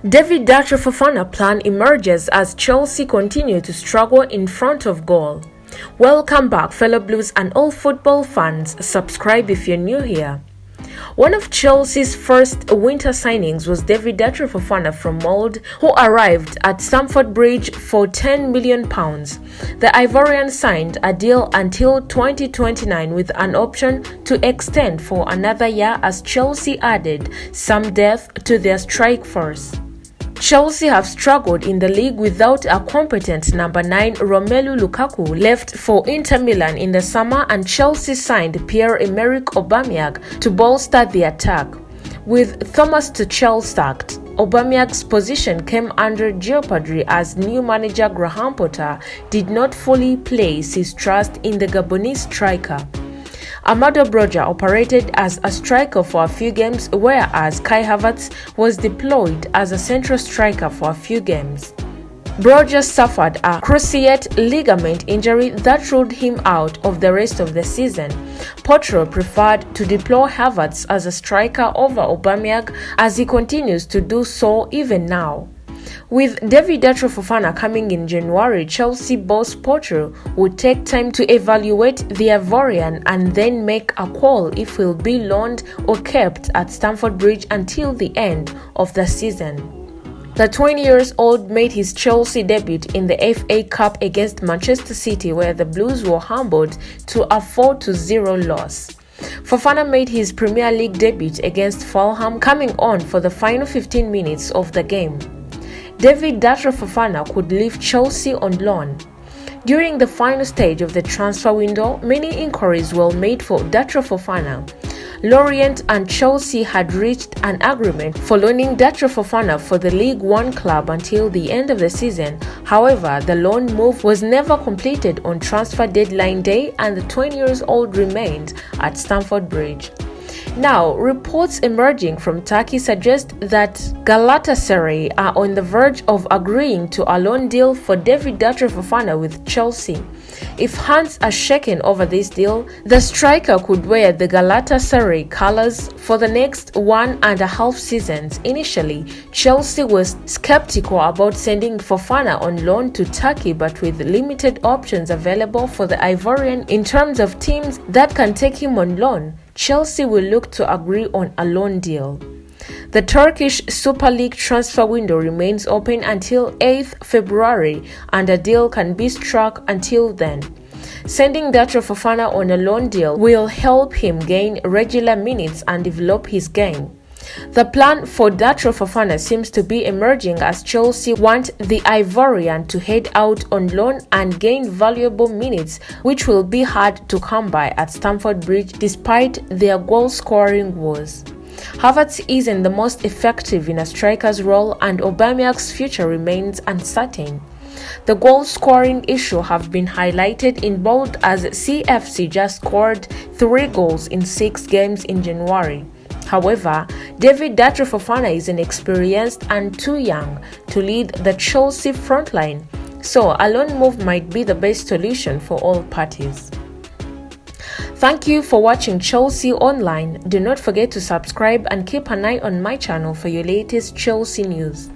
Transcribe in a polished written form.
Datro Fofana plan emerges as Chelsea continue to struggle in front of goal. Welcome back, fellow Blues and all football fans. Subscribe if you're new here. One of Chelsea's first winter signings was Datro Fofana from Molde, who arrived at Stamford Bridge for £10 million. The Ivorian signed a deal until 2029 with an option to extend for another year as Chelsea added some depth to their strike force. Chelsea have struggled in the league without a competent number 9. Romelu Lukaku left for Inter Milan in the summer, and Chelsea signed Pierre-Emerick Aubameyang to bolster the attack. With Thomas Tuchel sacked, Aubameyang's position came under jeopardy as new manager Graham Potter did not fully place his trust in the Gabonese striker. Amado Broja operated as a striker for a few games, whereas Kai Havertz was deployed as a central striker for a few games. Broja suffered a cruciate ligament injury that ruled him out of the rest of the season. Potter preferred to deploy Havertz as a striker over Aubameyang, as he continues to do so even now. With Datro Fofana coming in January, Chelsea boss Potter would take time to evaluate the Ivorian and then make a call if he'll be loaned or kept at Stamford Bridge until the end of the season. The 20-year-old made his Chelsea debut in the FA Cup against Manchester City, where the Blues were humbled to a 4-0 loss. Fofana made his Premier League debut against Fulham, coming on for the final 15 minutes of the game. Datro Fofana could leave Chelsea on loan. During the final stage of the transfer window, many inquiries were made for Datro Fofana. Lorient and Chelsea had reached an agreement for loaning Datro Fofana for the League One club until the end of the season. However, the loan move was never completed on transfer deadline day, and the 20-year-old remained at Stamford Bridge. Now, reports emerging from Turkey suggest that Galatasaray are on the verge of agreeing to a loan deal for Datro Fofana with Chelsea. If hands are shaken over this deal, the striker could wear the Galatasaray colours for the next 1.5 seasons. Initially, Chelsea was skeptical about sending Fofana on loan to Turkey, but with limited options available for the Ivorian in terms of teams that can take him on loan, Chelsea will look to agree on a loan deal. The Turkish Super League transfer window remains open until 8th February, and a deal can be struck until then. Sending Datro Fofana on a loan deal will help him gain regular minutes and develop his game. The plan for Datro Fofana seems to be emerging as Chelsea want the Ivorian to head out on loan and gain valuable minutes, which will be hard to come by at Stamford Bridge despite their goal-scoring woes. Havertz isn't the most effective in a striker's role, and Aubameyang's future remains uncertain. The goal-scoring issue have been highlighted in bold as CFC just scored 3 goals in 6 games in January. However, Datro Fofana is inexperienced and too young to lead the Chelsea frontline, so a loan move might be the best solution for all parties. Thank you for watching Chelsea Online. Do not forget to subscribe and keep an eye on my channel for your latest Chelsea news.